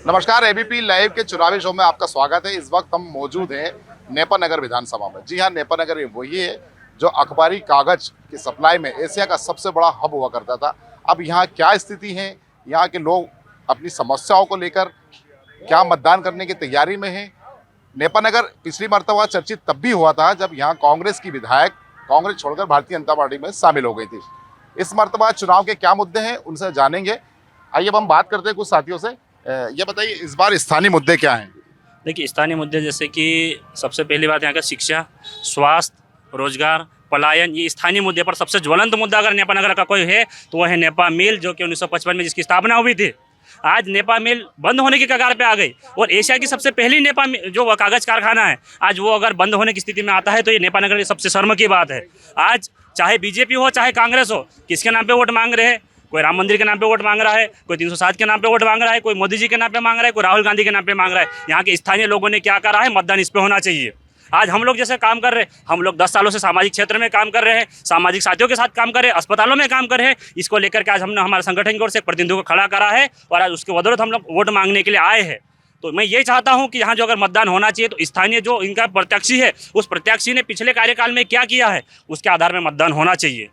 नमस्कार, ABP live के चुनावी शो में आपका स्वागत है। इस वक्त हम मौजूद हैं नेपानगर विधानसभा में। जी हाँ, नेपानगर वही है जो अखबारी कागज की सप्लाई में एशिया का सबसे बड़ा हब हुआ करता था। अब यहाँ क्या स्थिति है, यहाँ के लोग अपनी समस्याओं को लेकर क्या मतदान करने की तैयारी में हैं। नेपानगर पिछली मर्तबा चर्चित तब भी हुआ था जब यहाँ कांग्रेस की विधायक कांग्रेस छोड़कर भारतीय जनता पार्टी में शामिल हो गई थी। इस मर्तबा चुनाव के क्या मुद्दे हैं उनसे जानेंगे। आइए अब हम बात करते हैं कुछ साथियों से। ये बताइए, इस बार स्थानीय मुद्दे क्या हैं? देखिए, स्थानीय मुद्दे जैसे कि सबसे पहली बात यहाँ का शिक्षा, स्वास्थ्य, रोजगार, पलायन, ये स्थानीय मुद्दे पर सबसे ज्वलंत मुद्दा अगर नेपानगर का कोई है तो वह है नेपा मिल, जो कि 1955 में जिसकी स्थापना हुई थी। आज नेपा मिल बंद होने की कगार पे आ गई और एशिया की सबसे पहली नेपा जो कागज कारखाना है, आज वो अगर बंद होने की स्थिति में आता है तो ये नेपानगर की सबसे शर्म की बात है। आज चाहे बीजेपी हो चाहे कांग्रेस हो, किसके नाम पे वोट मांग रहे हैं? कोई राम मंदिर के नाम पे वोट मांग रहा है, कोई 307 के नाम पे वोट मांग रहा है, कोई मोदी जी के नाम पे मांग रहा है, कोई राहुल गांधी के नाम पे मांग रहा है। यहाँ के स्थानीय लोगों ने क्या करा है? मतदान इस पे होना चाहिए। आज हम लोग जैसे काम कर रहे हैं, हम लोग 10 सालों से सामाजिक क्षेत्र में काम कर रहे हैं, सामाजिक साथियों के साथ काम कर रहे हैं, अस्पतालों में काम कर रहे हैं। इसको लेकर के आज हमने हमारे संगठन की ओर से एक प्रतिनिधि को खड़ा करा है और आज उसके बदौलत हम लोग वोट मांगने के लिए आए हैं। तो मैं ये चाहता हूं कि यहाँ जो अगर मतदान होना चाहिए तो स्थानीय जो इनका प्रत्याशी है, उस प्रत्याशी ने पिछले कार्यकाल में क्या किया है उसके आधार में मतदान होना चाहिए।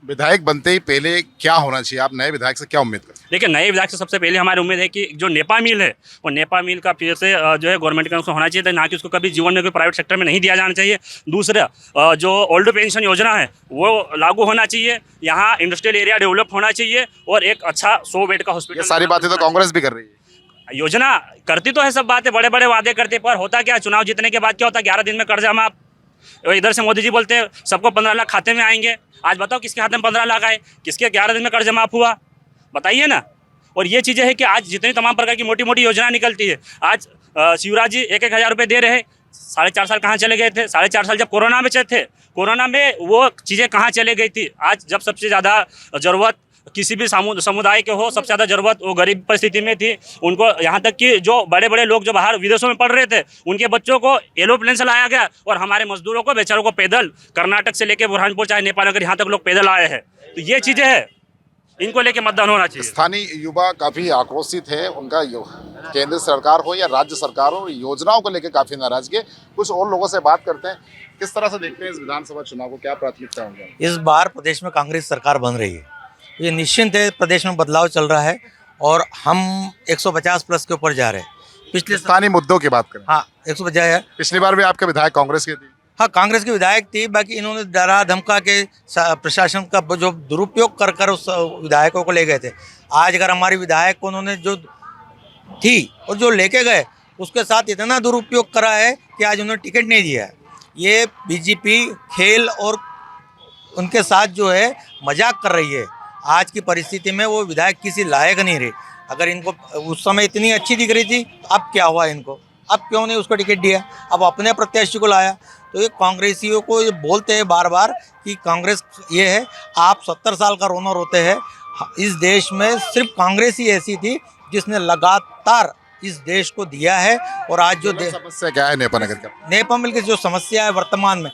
विधायक बनते ही पहले क्या होना चाहिए? आप नए विधायक से क्या उम्मीद करते हैं? देखिए, नए विधायक से सबसे पहले हमारी उम्मीद है कि जो नेपा मिल है वो नेपा मिल का फिर से जो है गवर्नमेंट का उसको होना चाहिए, ना कि उसको कभी जीवन में कोई प्राइवेट सेक्टर में नहीं दिया जाना चाहिए। दूसरा, जो ओल्ड पेंशन योजना है वो लागू होना चाहिए। यहाँ इंडस्ट्रियल एरिया डेवलप होना चाहिए और एक अच्छा 100 बेड का हॉस्पिटल। ये सारी बातें तो कांग्रेस भी कर रही है। योजना करती तो है सब बातें, बड़े बड़े वादे करते, पर होता क्या? चुनाव जीतने के बाद क्या होता है? 11 दिन में कर्जा माफ। इधर से मोदी जी बोलते हैं सबको 15 लाख खाते में आएंगे। आज बताओ किसके खाते में 15 लाख आए? किसके 11 दिन में कर्ज माफ हुआ? बताइए ना। और ये चीज़ें हैं कि आज जितनी तमाम प्रकार की मोटी मोटी योजना निकलती है, आज शिवराज जी 1-1 हज़ार रुपये दे रहे हैं। 4.5 साल कहाँ चले गए थे? 4.5 साल जब कोरोना में थे, कोरोना में वो चीज़ें कहाँ चले गई थी? आज जब सबसे ज़्यादा ज़रूरत किसी भी समुदाय के हो, सबसे ज़्यादा ज़रूरत वो गरीब परिस्थिति में थी, उनको यहाँ तक कि जो बड़े बड़े लोग जो बाहर विदेशों में पढ़ रहे थे उनके बच्चों को एरोप्लेन से लाया गया और हमारे मजदूरों को, बेचारों को पैदल कर्नाटक से लेकर बुरहानपुर चाहे नेपानगर यहाँ तक लोग पैदल आए हैं। तो ये चीज़ें हैं, इनको लेके मतदान होना चाहिए। स्थानीय युवा काफी आक्रोशित है। उनका केंद्र सरकार हो या राज्य सरकार हो, योजनाओं को लेकर काफी नाराजगी है। कुछ और लोगों से बात करते हैं। किस तरह से देखते हैं इस विधानसभा चुनाव को? क्या प्राथमिकता होंगे? इस बार प्रदेश में कांग्रेस सरकार बन रही है। ये निश्चिंत है, प्रदेश में बदलाव चल रहा है और हम 150 प्लस के ऊपर जा रहे हैं। पिछले स्थानीय मुद्दों की बात करें, हाँ 150 है। पिछली बार भी आपके विधायक कांग्रेस के थे। हाँ, कांग्रेस के विधायक थी, बाकी इन्होंने डरा धमका के प्रशासन का जो दुरुपयोग कर कर उस विधायकों को ले गए थे। आज अगर हमारे विधायक को उन्होंने जो थी और जो लेके गए उसके साथ इतना दुरुपयोग करा है कि आज उन्होंने टिकट नहीं दिया है। ये बीजेपी खेल और उनके साथ जो है मजाक कर रही है। आज की परिस्थिति में वो विधायक किसी लायक नहीं रहे। अगर इनको उस समय इतनी अच्छी दिख रही थी, अब क्या हुआ इनको? अब क्यों नहीं उसको टिकट दिया? अब अपने प्रत्याशी को लाया। तो ये कांग्रेसियों को ये बोलते हैं बार बार कि कांग्रेस ये है, आप 70 साल का रोना रोते हैं। इस देश में सिर्फ कांग्रेस ही ऐसी थी जिसने लगातार इस देश को दिया है। और आज जो समस्या क्या है नेपानगर का? नेपा मिल की जो समस्या है वर्तमान में,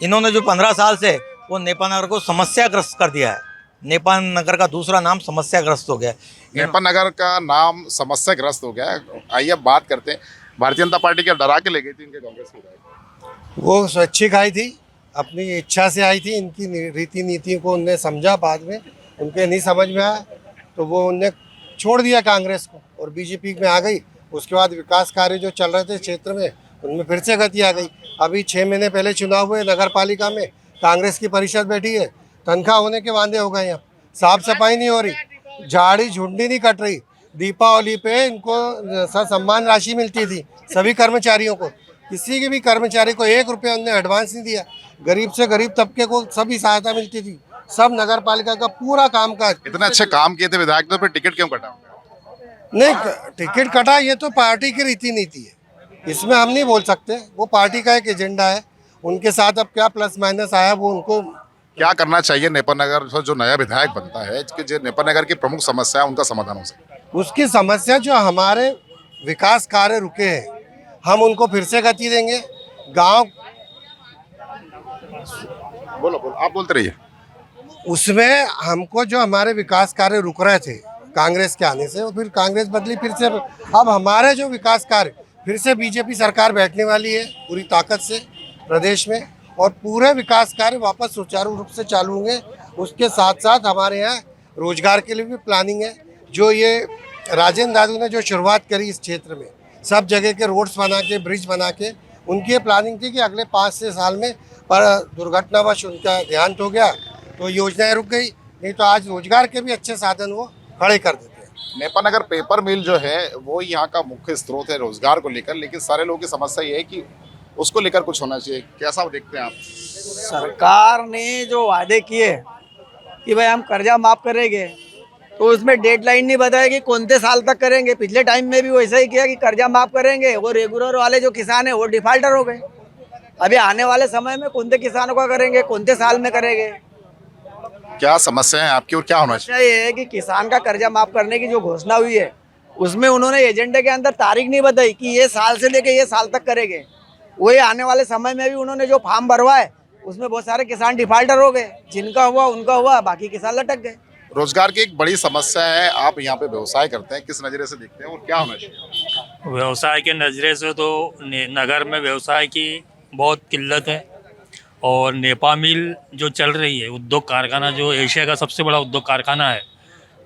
इन्होंने जो 15 साल से वो नेपानगर को समस्याग्रस्त कर दिया है। नेपानगर का दूसरा नाम समस्याग्रस्त हो गया। नेपानगर का नाम समस्याग्रस्त हो गया है। आइए अब बात करते हैं। भारतीय जनता पार्टी क्या डरा के ले गई थी इनके कांग्रेस के? वो स्वैच्छिक आई थी, अपनी इच्छा से आई थी। इनकी रीति नीतियों को उनने समझा, बाद में उनके नहीं समझ में आया तो वो उनने छोड़ दिया कांग्रेस को और बीजेपी में आ गई। उसके बाद विकास कार्य जो चल रहे थे क्षेत्र में, उनमें फिर से गति आ गई। अभी 6 महीने पहले चुनाव हुए नगर पालिका में, कांग्रेस की परिषद बैठी है, तनख्वाह होने के वादे हो गए हैं। साफ सफाई नहीं हो रही, झाड़ी झुंडी नहीं कट रही। दीपावली पे इनको सम्मान राशि मिलती थी सभी कर्मचारियों को, किसी के भी कर्मचारी को 1 रुपया उन्होंने एडवांस नहीं दिया। गरीब से गरीब तबके को सभी सहायता मिलती थी। सब नगर पालिका का पूरा कामकाज। इतने अच्छे काम किए थे विधायक, तो फिर टिकट क्यों कटा? नहीं, टिकट कटा ये तो पार्टी की रीति नीति है, इसमें हम नहीं बोल सकते। वो पार्टी का एक एजेंडा है, उनके साथ अब क्या प्लस माइनस आया वो उनको। क्या करना चाहिए नेपानगर जो नया विधायक बनता है कि जो नेपानगर की प्रमुख समस्या है उनका समाधान हो सके? उसकी समस्या जो हमारे विकास कार्य रुके हैं, हम उनको फिर से गति देंगे। गांव बोलो आप बोलते रहिए। उसमें हमको जो हमारे विकास कार्य रुक रहे थे, कांग्रेस के आने से, और फिर कांग्रेस बदली फिर से। अब हमारे जो विकास कार्य फिर से बीजेपी सरकार बैठने वाली है पूरी ताकत से प्रदेश में, और पूरे विकास कार्य वापस सुचारू रूप से चालू होंगे। उसके साथ साथ हमारे यहाँ रोजगार के लिए भी प्लानिंग है। जो ये राजेंद्र दादू ने जो शुरुआत करी इस क्षेत्र में, सब जगह के रोड्स बना के, ब्रिज बना के, उनकी ये प्लानिंग थी कि अगले 5 साल में, पर दुर्घटनावश उनका देहांत हो गया तो योजनाएं रुक गई। नहीं तो आज रोजगार के भी अच्छे साधन वो खड़े कर देते हैं। नेपानगर पेपर मिल जो है वो यहाँ का मुख्य स्रोत है रोजगार को लेकर, लेकिन सारे लोगों की समस्या ये है कि उसको लेकर कुछ होना चाहिए। कैसा देखते हैं आप? सरकार ने जो वादे किए कि भाई हम कर्जा माफ करेंगे, तो उसमें डेडलाइन नहीं बताया कि कौन से साल तक करेंगे। पिछले टाइम में भी वैसा ही किया कि कर्जा माफ करेंगे, वो रेगुलर वाले जो किसान हैं वो डिफाल्टर हो गए। अभी आने वाले समय में कौन से किसानों का करेंगे, कौन से साल में करेंगे। क्या समस्या है आपकी और क्या होना चाहिए? ये है कि किसान का कर्जा माफ करने की जो घोषणा हुई है उसमें उन्होंने एजेंडे के अंदर तारीख नहीं बताई कि ये साल से लेके ये साल तक करेंगे। वही आने वाले समय में भी उन्होंने जो फार्म भरवाए उसमें बहुत सारे किसान डिफाल्टर हो गए, जिनका हुआ उनका हुआ, बाकी किसान लटक गए। रोजगार की एक बड़ी समस्या है। आप यहाँ पे व्यवसाय करते हैं, किस नजरे से देखते हैं और क्या होना चाहिए? व्यवसाय के नज़रे से तो नगर में व्यवसाय की बहुत किल्लत है। और नेपा मिल जो चल रही है, उद्योग कारखाना जो एशिया का सबसे बड़ा उद्योग कारखाना है,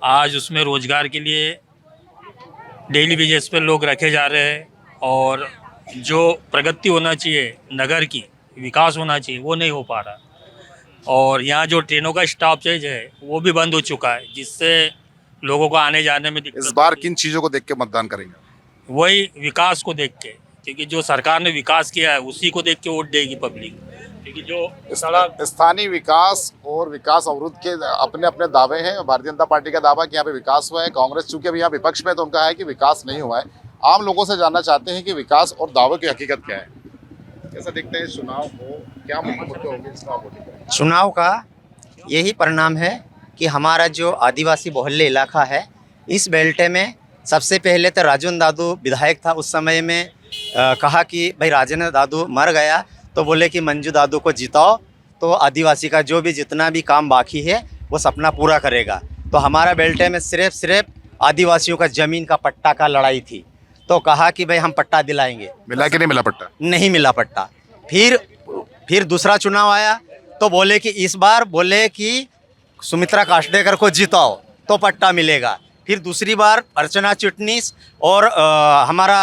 आज उसमें रोजगार के लिए डेली बेसिस पे लोग रखे जा रहे हैं। और जो प्रगति होना चाहिए, नगर की विकास होना चाहिए, वो नहीं हो पा रहा। और यहाँ जो ट्रेनों का स्टॉपेज है वो भी बंद हो चुका है, जिससे लोगों को आने जाने में दिक्कत। इस बार किन चीजों को देख के मतदान करेंगे? वही विकास को देख के, क्योंकि जो सरकार ने विकास किया है उसी को देख के वोट देगी पब्लिक। क्योंकि जो सड़क, स्थानीय विकास और विकास अवरुद्ध के अपने अपने दावे हैं। भारतीय जनता पार्टी का दावा कि यहाँ पे विकास हुआ है। कांग्रेस चूंकि अभी यहाँ विपक्ष में, तो उनका है कि विकास नहीं हुआ है। आम लोगों से जानना चाहते हैं कि विकास और दावे की हकीकत क्या है। कैसा देखते हैं चुनाव को, क्या मुद्दे होंगे इस चुनाव को? चुनाव का यही परिणाम है कि हमारा जो आदिवासी बहुल्य इलाका है, इस बेल्टे में सबसे पहले तो राजेंद्र दादू विधायक था। उस समय में कहा कि भाई राजेंद्र दादू मर गया तो बोले कि मंजू दादू को जिताओ, तो आदिवासी का जो भी जितना भी काम बाकी है वो सपना पूरा करेगा। तो हमारा बेल्टे में सिर्फ आदिवासियों का ज़मीन का पट्टा का लड़ाई थी। तो कहा कि भाई हम पट्टा दिलाएंगे। मिला कि नहीं मिला पट्टा? नहीं मिला पट्टा। फिर दूसरा चुनाव आया तो बोले कि इस बार बोले कि सुमित्रा काष्डेकर को जिताओ तो पट्टा मिलेगा। फिर दूसरी बार अर्चना चिटनीस और हमारा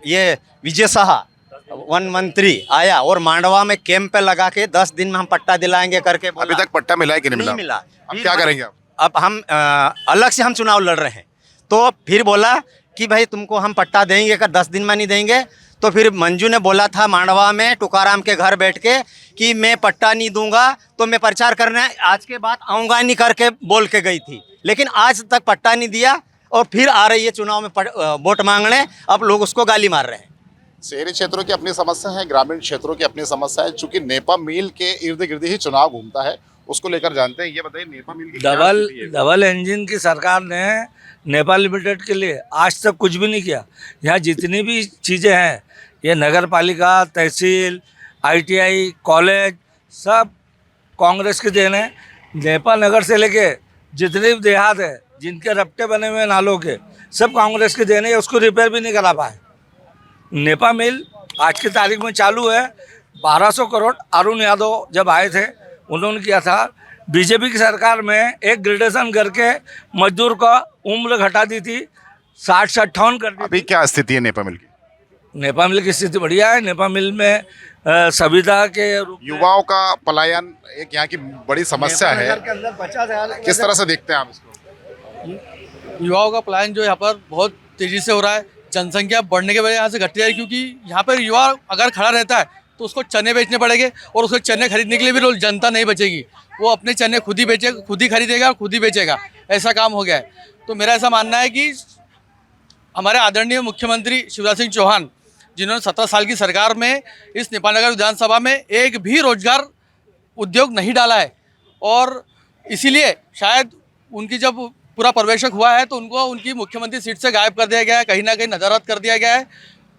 ये विजय शाह वन मंत्री आया और मांडवा में कैंप पे लगा के 10 दिन में हम पट्टा दिलाएंगे करके बोला। अभी तक पट्टा मिला है कि नहीं मिला। अब क्या करेंगे आप? अब हम अलग से हम चुनाव लड़ रहे हैं। तो फिर बोला कि भाई तुमको हम पट्टा देंगे, अगर 10 दिन में नहीं देंगे। तो फिर मंजू ने बोला था मांडवा में टुकाराम के घर बैठ के कि मैं पट्टा नहीं दूंगा, तो मैं प्रचार करने आज के बाद आऊँगा नहीं करके बोल के गई थी। लेकिन आज तक पट्टा नहीं दिया और फिर आ रही है चुनाव में वोट मांगने। अब लोग उसको गाली मार रहे हैं। शहरी क्षेत्रों की अपनी समस्या है, ग्रामीण क्षेत्रों की अपनी समस्या है। चूंकि नेपा मिल के इर्द गिर्द ही चुनाव घूमता है, उसको लेकर जानते हैं। ये बताइए, नेपा मिल की क्या स्थिति है? डबल इंजन की सरकार ने नेपाल लिमिटेड के लिए आज तक कुछ भी नहीं किया। यहाँ जितनी भी चीज़ें हैं, ये नगर पालिका, तहसील, ITI, कॉलेज, सब कांग्रेस की देन है। नेपा नगर से लेके जितने भी देहात है, जिनके रपटे बने हुए नालों के, सब कांग्रेस की देन है। उसको रिपेयर भी नहीं करा पाए। नेपा मिल आज की तारीख में चालू है। 1200 करोड़ अरुण यादव जब आए थे उन्होंने किया था। बीजेपी की सरकार में एक ग्रेडेशन करके मजदूर का उम्र घटा दी थी, 60 से 58 कर दी। अभी क्या स्थिति है नेपा मिल की? नेपा मिल की स्थिति बढ़िया है। नेपा मिल में सविधा के रूप में युवाओं का पलायन एक यहाँ की बड़ी समस्या है। के अंदर 50,000 किस तरह से देखते हैं आप इसको? युवाओं का पलायन जो यहाँ पर बहुत तेज़ी से हो रहा है। जनसंख्या बढ़ने के वजह यहाँ से घटती है, क्योंकि यहाँ पर युवा अगर खड़ा रहता है तो उसको चने बेचने पड़ेंगे, और उसको चने खरीदने के लिए भी जनता नहीं बचेगी। वो अपने चने खुद ही बेचेगा, खुद ही खरीदेगा और खुद ही बेचेगा। ऐसा काम हो गया है। तो मेरा ऐसा मानना है कि हमारे आदरणीय मुख्यमंत्री शिवराज सिंह चौहान, जिन्होंने 17 साल की सरकार में इस नेपानगर विधानसभा में एक भी रोजगार उद्योग नहीं डाला है, और इसीलिए शायद उनकी जब पूरा प्रवेशक हुआ है तो उनको उनकी मुख्यमंत्री सीट से गायब कर दिया गया है। कहीं ना कहीं नज़रअंदाज कर दिया गया है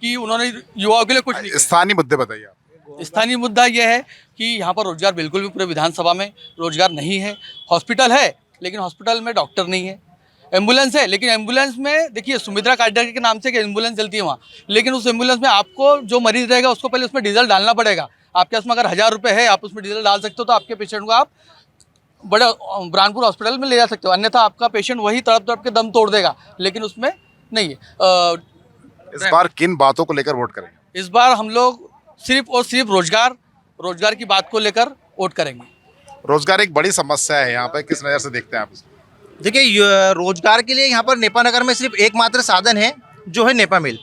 कि उन्होंने युवाओं के लिए कुछ नहीं किया। स्थानीय मुद्दे बताइए आप। स्थानीय मुद्दा यह है कि यहाँ पर रोजगार बिल्कुल भी पूरे विधानसभा में रोजगार नहीं है। हॉस्पिटल है लेकिन हॉस्पिटल में डॉक्टर नहीं है। एम्बुलेंस है, लेकिन एम्बुलेंस में देखिए सुमित्रा कार्डियक के नाम से एक एम्बुलेंस चलती है वहाँ, लेकिन उस एम्बुलेंस में आपको जो मरीज रहेगा उसको पहले उसमें डीजल डालना पड़ेगा। आपके पास में अगर 1000 रुपये है, आप उसमें डीजल डाल सकते हो तो आपके पेशेंट को आप बड़े बुरहानपुर हॉस्पिटल में ले जा सकते हो, अन्यथा आपका पेशेंट वही तड़प तड़प के दम तोड़ देगा, लेकिन उसमें नहीं है। इस बार किन बातों को लेकर वोट करेंगे? इस बार हम लोग सिर्फ और सिर्फ रोजगार की बात को लेकर वोट करेंगे। रोजगार एक बड़ी समस्या है यहाँ पे, किस नज़र से देखते हैं आप इसको? देखिए रोजगार के लिए यहाँ पर नेपा नगर में सिर्फ एकमात्र साधन है जो है नेपा मिल।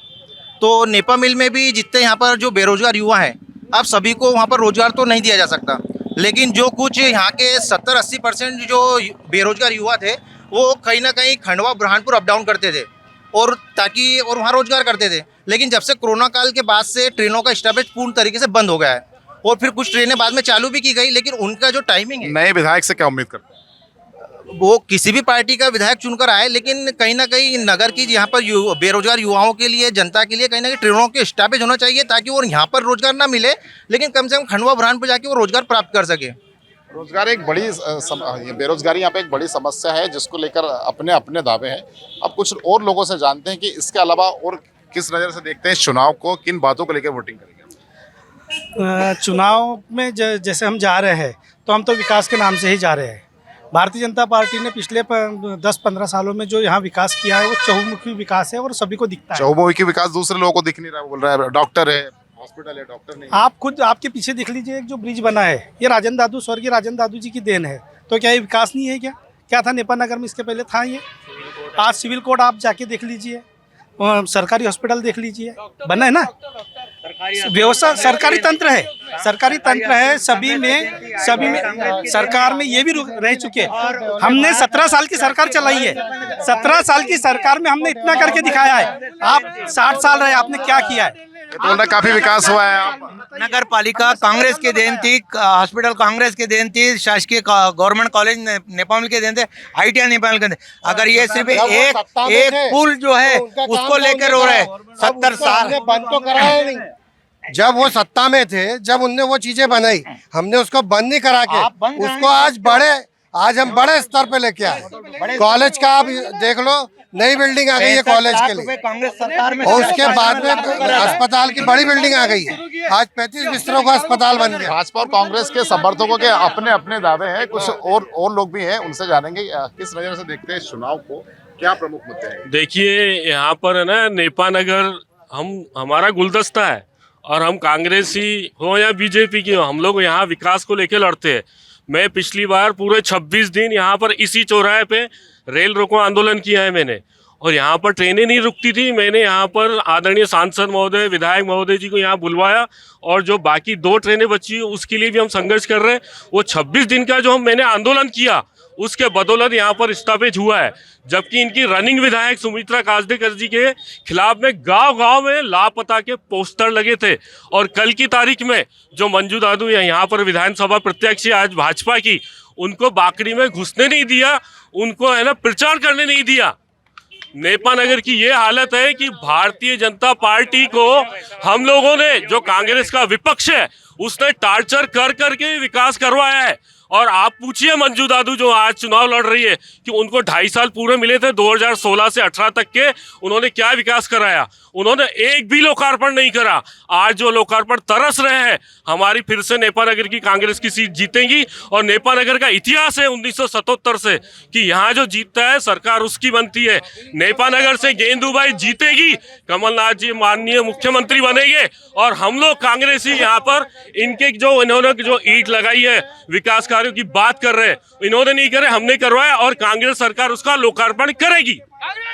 तो नेपा मिल में भी जितने यहाँ पर जो बेरोजगार युवा हैं, अब सभी को वहाँ पर रोजगार तो नहीं दिया जा सकता, लेकिन जो कुछ यहाँ के 70-80% जो बेरोजगार युवा थे वो कहीं ना कहीं खंडवा बुरहानपुर अप डाउन करते थे और वहाँ रोजगार करते थे। लेकिन जब से कोरोना काल के बाद से ट्रेनों का स्टॉपेज पूर्ण तरीके से बंद हो गया है और फिर कुछ ट्रेनें बाद में चालू भी की गई, लेकिन उनका जो टाइमिंग है, नए विधायक से क्या उम्मीद करते हैं? वो किसी भी पार्टी का विधायक चुनकर आए, लेकिन कहीं ना कहीं नगर की यहाँ पर बेरोजगार युवाओं के लिए, जनता के लिए कहीं ना कहीं ट्रेनों के स्टॉपेज होना चाहिए ताकि वो यहाँ पर रोजगार ना मिले, लेकिन कम से कम खंडवा बुरहानपुर जाके वो रोजगार प्राप्त कर सके। रोजगार एक बड़ी बेरोजगारी यहाँ पे एक बड़ी समस्या है जिसको लेकर अपने अपने दावे हैं। अब कुछ और लोगों से जानते हैं कि इसके अलावा और किस नज़र से देखते हैं इस चुनाव को, किन बातों को लेकर वोटिंग करेंगे? चुनाव में जैसे हम जा रहे हैं तो हम तो विकास के नाम से ही जा रहे हैं। भारतीय जनता पार्टी ने पिछले 10-15 सालों में जो यहाँ विकास किया है वो चहुमुखी विकास है और सभी को दिखता है। चहुमुखी विकास दूसरे लोगों को दिख नहीं रहा, बोल रहा है डॉक्टर है, हॉस्पिटल है, डॉक्टर नहीं। आप खुद आपके पीछे देख लीजिए, एक जो ब्रिज बना है ये राजन दादू, स्वर्गीय राजन दादू जी की देन है। तो क्या ये विकास नहीं है? क्या था नेपा नगर में इसके पहले था ये? आज सिविल कोड आप जाके देख लीजिए, सरकारी हॉस्पिटल देख लीजिए, बना है ना। व्यवस्था सरकारी तंत्र है, सभी में सरकार में ये भी रह चुके हैं। हमने 17 साल की सरकार चलाई है, 17 साल की सरकार में हमने इतना करके दिखाया है। आप 60 साल रहे, आपने क्या किया है? तो काफी विकास हुआ है। आप नगर पालिका कांग्रेस के देन थी, हॉस्पिटल कांग्रेस के देन थी, शासकीय गवर्नमेंट कॉलेज नेपाल के देन थे, ITI नेपाल के देन। अगर ये सिर्फ एक पुल जो है उसको लेकर हो रहे 70 साल बंद तो कराया नहीं। जब वो सत्ता में थे, जब उनने वो चीजें बनाई, हमने उसको बंद नहीं करा के उसको आज हम बड़े स्तर पे लेके आए। कॉलेज का आप देख लो, नई बिल्डिंग आ गई है कॉलेज के लिए, कांग्रेस सरकार में, और उसके बाद में अस्पताल की बड़ी बिल्डिंग आ गई है। आज 35 बिस्तरों का अस्पताल बन गया। भाजपा और कांग्रेस के समर्थकों के अपने अपने दावे हैं, कुछ और लोग भी हैं, उनसे जानेंगे किस नजर से देखते हैं इस चुनाव को, क्या प्रमुख मुद्दे हैं। देखिए यहाँ पर है ना, नेपा नगर हमारा गुलदस्ता है और हम कांग्रेसी हो या बीजेपी की हो, हम लोग यहाँ विकास को लेकर लड़ते हैं। मैं पिछली बार पूरे 26 दिन यहाँ पर इसी चौराहे पे रेल रोको आंदोलन किया है मैंने, और यहाँ पर ट्रेनें नहीं रुकती थी। मैंने यहाँ पर आदरणीय सांसद महोदय, विधायक महोदय जी को यहाँ बुलवाया, और जो बाकी 2 ट्रेनें बची है उसके लिए भी हम संघर्ष कर रहे हैं। वो 26 दिन का जो मैंने आंदोलन किया उसके बदौलत यहाँ पर स्टॉपेज हुआ है। जबकि इनकी रनिंग विधायक सुमित्रा कार्डियक जी के खिलाफ में गांव-गांव में लापता के पोस्टर लगे थे, और कल की तारीख में जो मंजू दादू यहाँ पर विधानसभा प्रत्याशी आज भाजपा की, उनको बाकड़ी में घुसने नहीं दिया, उनको है ना प्रचार करने नहीं दिया। नेपा नगर की ये हालत है कि भारतीय जनता पार्टी को हम लोगों ने, जो कांग्रेस का विपक्ष है, उसने टार्चर कर करके विकास करवाया है। और आप पूछिए मंजू दादू जो आज चुनाव लड़ रही है कि उनको 2.5 साल पूरे मिले थे 2016 से 18 तक के, उन्होंने क्या विकास कराया? उन्होंने एक भी लोकार्पण नहीं करा। आज जो लोकार्पण तरस रहे हैं, हमारी फिर से नेपा नगर की कांग्रेस की सीट जीतेगी। और नेपा नगर का इतिहास है 1977 से कि यहाँ जो जीतता है सरकार उसकी बनती है। नेपा नगर से गेंदूबाई जीतेगी, कमलनाथ जी माननीय मुख्यमंत्री बनेंगे, और हम लोग कांग्रेसी यहाँ पर इनके जो इन्होंने जो ईंट लगाई है विकास कार्यों की बात कर रहे हैं, इन्होंने नहीं करे, हमने करवाया, और कांग्रेस सरकार उसका लोकार्पण करेगी।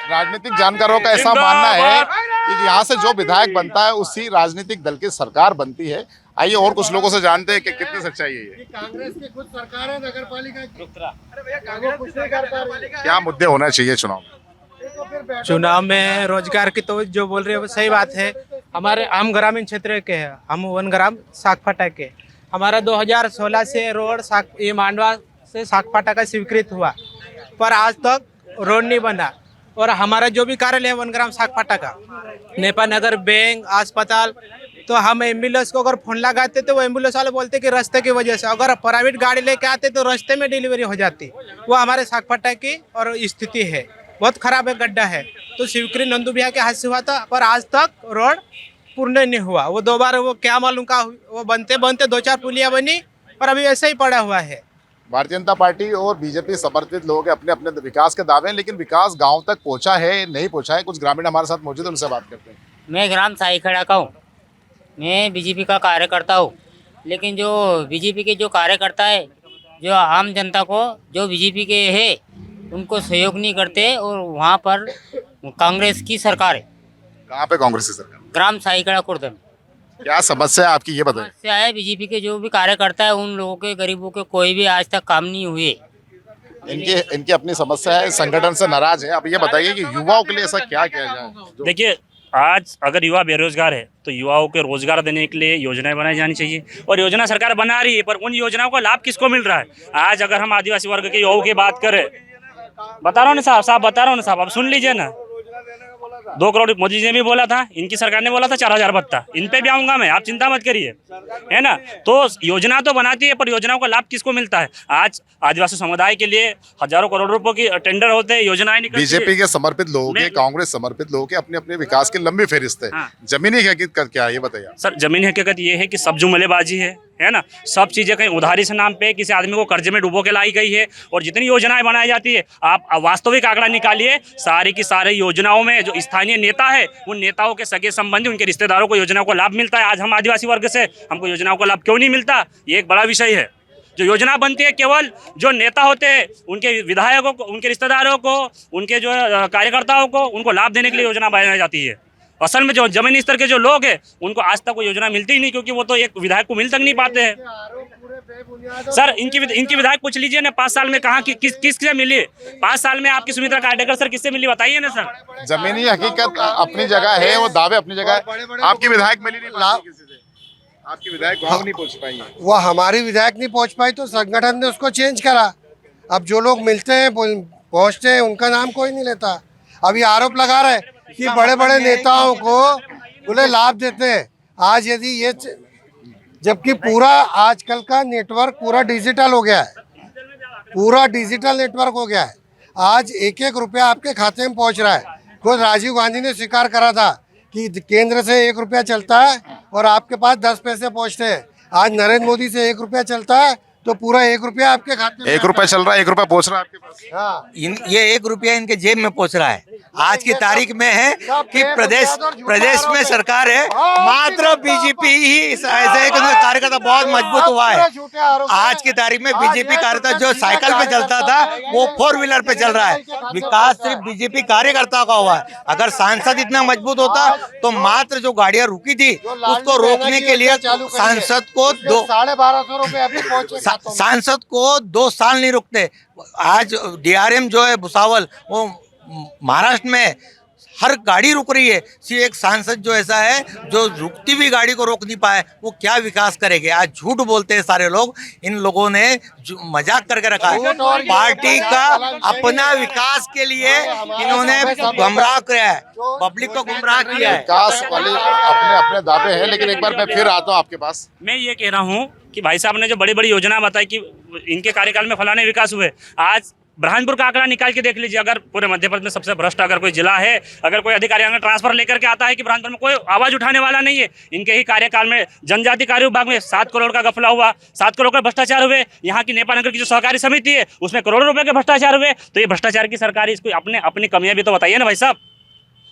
राजनीतिक जानकारों का ऐसा मानना है कि यहाँ से जो विधायक बनता है उसी राजनीतिक दल की सरकार बनती है। आइए और कुछ लोगों से जानते हैं कि कितनी सच्चाई है ये। कांग्रेस की खुद सरकार है नगर पालिका की, क्या मुद्दे होना चाहिए चुनाव में? चुनाव में रोजगार की तो जो बोल रहे हो वो सही बात है। हम ग्रामीण क्षेत्र के हैं, हम 1 ग्राम सागफाटा के। हमारा 2016 से रोड ये मांडवा से सागफाटा का स्वीकृत हुआ, पर आज तक रोड नहीं बना। और हमारा जो भी कार्यालय है 1 ग्राम सागफाटा का, नेपा नगर, बैंक, अस्पताल, तो हम एम्बुलेंस को अगर फोन लगाते तो वो एम्बुलेंस वाले बोलते कि रास्ते की वजह से, अगर प्राइवेट गाड़ी लेके आते तो रास्ते में डिलीवरी हो जाती। वो हमारे सागफाटा की और स्थिति है, बहुत खराब है, गड्ढा है। तो शिवकरी नंदू भैया के हाथ से हुआ था, पर आज तक रोड पूर्ण नहीं हुआ। वो 2 बार, वो क्या मालूम का, वो बनते बनते 2-4 पुलिया बनी और अभी ऐसे ही पड़ा हुआ है। भारतीय जनता पार्टी और बीजेपी समर्थित लोग अपने अपने विकास के दावे हैं, लेकिन विकास गांव तक पहुंचा है नहीं पहुंचा है। कुछ ग्रामीण हमारे साथ मौजूद है, उनसे बात करते हैं। मैं ग्राम साईखेड़ा का हूँ। मैं बीजेपी का कार्यकर्ता हूँ, लेकिन जो बीजेपी के जो कार्यकर्ता है, जो आम जनता को जो बीजेपी के है उनको सहयोग नहीं करते। और वहाँ पर कांग्रेस की सरकार है। कहाँ पे कांग्रेस की सरकार? ग्राम साईखेड़ा खुर्द में। क्या समस्या है आपकी, ये बताइए। समस्या है बीजेपी के जो भी कार्यकर्ता है, उन लोगों के, गरीबों के कोई भी आज तक काम नहीं हुए। इनकी अपनी समस्या है, संगठन से नाराज है। अब ये बताइए कि युवाओं के लिए ऐसा क्या किया जाए? देखिए, आज अगर युवा बेरोजगार है तो युवाओं को रोजगार देने के लिए योजनाएं बनाई जानी चाहिए, और योजना सरकार बना रही है, पर उन योजनाओं का लाभ किसको मिल रहा है? आज अगर हम आदिवासी वर्ग के युवाओं की बात करें, बता रहा हूँ ना साहब बता रहा हूँ ना साहब, अब सुन लीजिए ना। 2 करोड़ मोदी जी ने भी बोला था, इनकी सरकार ने बोला था 4000 भत्ता, इन पे भी आऊंगा मैं, आप चिंता मत करिए, है ना। तो योजना तो बनाती है, पर योजनाओं का लाभ किसको मिलता है? आज आदिवासी समुदाय के लिए हजारों करोड़ रुपए की टेंडर होते हैं, योजनाएं निकलती है। बीजेपी के समर्पित लोगों के, कांग्रेस समर्पित लोगों के अपने अपने विकास की लंबी फहरिस्त है। हाँ। जमीनी हकीकत क्या है, ये बताइए। सर, जमीनी हकीकत ये है कि सब जुमलेबाजी है ना। सब चीज़ें कहीं उधारी से नाम पे किसी आदमी को कर्जे में डुबो के लाई गई है, और जितनी योजनाएं बनाई जाती है, आप वास्तविक आंकड़ा निकालिए, सारी की सारी योजनाओं में जो स्थानीय नेता है, उन नेताओं के सगे संबंधी, उनके रिश्तेदारों को योजनाओं को लाभ मिलता है। आज हम आदिवासी वर्ग से, हमको योजनाओं का लाभ क्यों नहीं मिलता? ये एक बड़ा विषय है। जो योजना बनती है केवल जो नेता होते हैं, उनके विधायकों को, उनके रिश्तेदारों को, उनके जो कार्यकर्ताओं को, उनको लाभ देने के लिए योजना बनाई जाती है। असल में जो जमीनी स्तर के जो लोग हैं, उनको आज तक कोई योजना मिलती ही नहीं, क्योंकि वो तो एक विधायक को मिल तक नहीं पाते हैं। सर, इनकी विधायक पूछ लीजिए ना, 5 साल में कहाँ किससे मिली? 5 साल में आपकी सुमित्रा कार्डेकर सर किससे मिली, बताइए ना सर। जमीनी हकीकत अपनी जगह है, वो दावे अपनी जगह है। आपकी विधायक मिली नहीं किसी से? आपकी विधायक गाँव नहीं पहुँच पाई है? वो हमारी विधायक नहीं पहुंच पाई तो संगठन ने उसको चेंज करा। अब जो लोग मिलते हैं पहुंचते हैं, उनका नाम कोई नहीं लेता। अभी आरोप लगा रहे कि बड़े बड़े नेताओं को बोले लाभ देते हैं। आज यदि ये, जबकि पूरा आजकल का नेटवर्क पूरा डिजिटल हो गया है, पूरा डिजिटल नेटवर्क हो गया है। आज 1-1 रुपया आपके खाते में पहुंच रहा है। खुद राजीव गांधी ने स्वीकार करा था कि केंद्र से 1 रुपया चलता है और आपके पास 10 पैसे पहुंचते हैं। आज नरेंद्र मोदी से 1 रुपया चलता है तो पूरा 1 रुपया आपके खाते में। 1 रुपया चल रहा है, 1 रुपया पहुंच रहा है आपके पास। हाँ, ये 1 रुपया इनके जेब में पहुंच रहा है। आज की तारीख में है कि प्रदेश में सरकार है, मात्र बीजेपी ही ऐसे कार्यकर्ता बहुत मजबूत हुआ है। आज की तारीख में बीजेपी कार्यकर्ता जो साइकिल पे चलता था, वो 4 व्हीलर पे चल रहा है। विकास सिर्फ बीजेपी कार्यकर्ता का हुआ है। अगर सांसद इतना मजबूत होता तो मात्र जो गाड़ियां रुकी थी उसको रोकने के लिए सांसद को 1250 रुपये अभी पहुंचे। सांसद को 2 साल नहीं रुकते। आज DRM जो है भुसावल, वो महाराष्ट्र में हर गाड़ी रुक रही है। एक सांसद जो ऐसा है जो रुकती भी गाड़ी को रोक नहीं पाए, वो क्या विकास करेंगे? आज झूठ बोलते हैं सारे लोग। इन लोगों ने मजाक करके रखा है। पार्टी का अपना विकास के लिए इन्होंने गुमराह किया है, पब्लिक को गुमराह किया है। विकास वाले अपने अपने दावे हैं, लेकिन एक बार मैं फिर आता हूँ आपके पास। मैं ये कह रहा हूँ कि भाई साहब ने जो बड़ी बड़ी योजना बताई कि इनके कार्यकाल में फलाने विकास हुए, आज बुरहानपुर का आंकड़ा निकाल के देख लीजिए। अगर पूरे मध्य प्रदेश में सबसे भ्रष्ट अगर कोई जिला है, अगर कोई अधिकारी अगर ट्रांसफर लेकर के आता है कि बुरहानपुर में कोई आवाज उठाने वाला नहीं है, इनके ही कार्यकाल में जनजाति कार्य विभाग में 7 करोड़ का गफला हुआ, 7 करोड़ का भ्रष्टाचार हुए। यहाँ की नेपाल नगर की जो सहकारी समिति है, उसमें करोड़ों रुपए के भ्रष्टाचार हुए। तो ये भ्रष्टाचार की सरकार, इसको अपनी कमियां भी तो बताइए ना भाई साहब,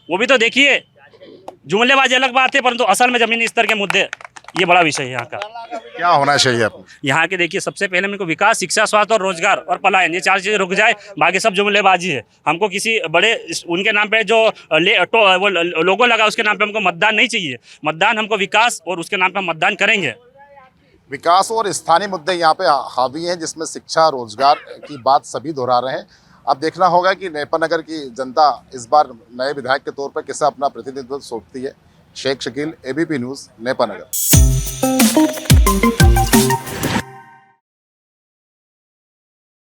वो भी तो देखिए। जुमलेबाजी अलग बात है, परंतु असल में जमीनी स्तर के मुद्दे, ये बड़ा विषय है यहाँ का। क्या होना चाहिए आपको? यहाँ के देखिए, सबसे पहले मेरे को विकास, शिक्षा, स्वास्थ्य और रोजगार और पलायन, ये 4 चीजें रुक जाए, बाकी सब जुमलेबाजी है। हमको किसी बड़े उनके नाम पे जो वो लोगो लगा उसके नाम पे हमको मतदान नहीं चाहिए। मतदान हमको विकास और उसके नाम पे हम मतदान करेंगे। विकास और स्थानीय मुद्दे यहाँ पे हावी हैं, जिसमें शिक्षा, रोजगार की बात सभी दोहरा रहे हैं। अब देखना होगा कि नेपानगर की जनता इस बार नए विधायक के तौर पर किसे अपना प्रतिनिधित्व सौंपती है। Sheikh Shakeel, ABP news, Nepanagar.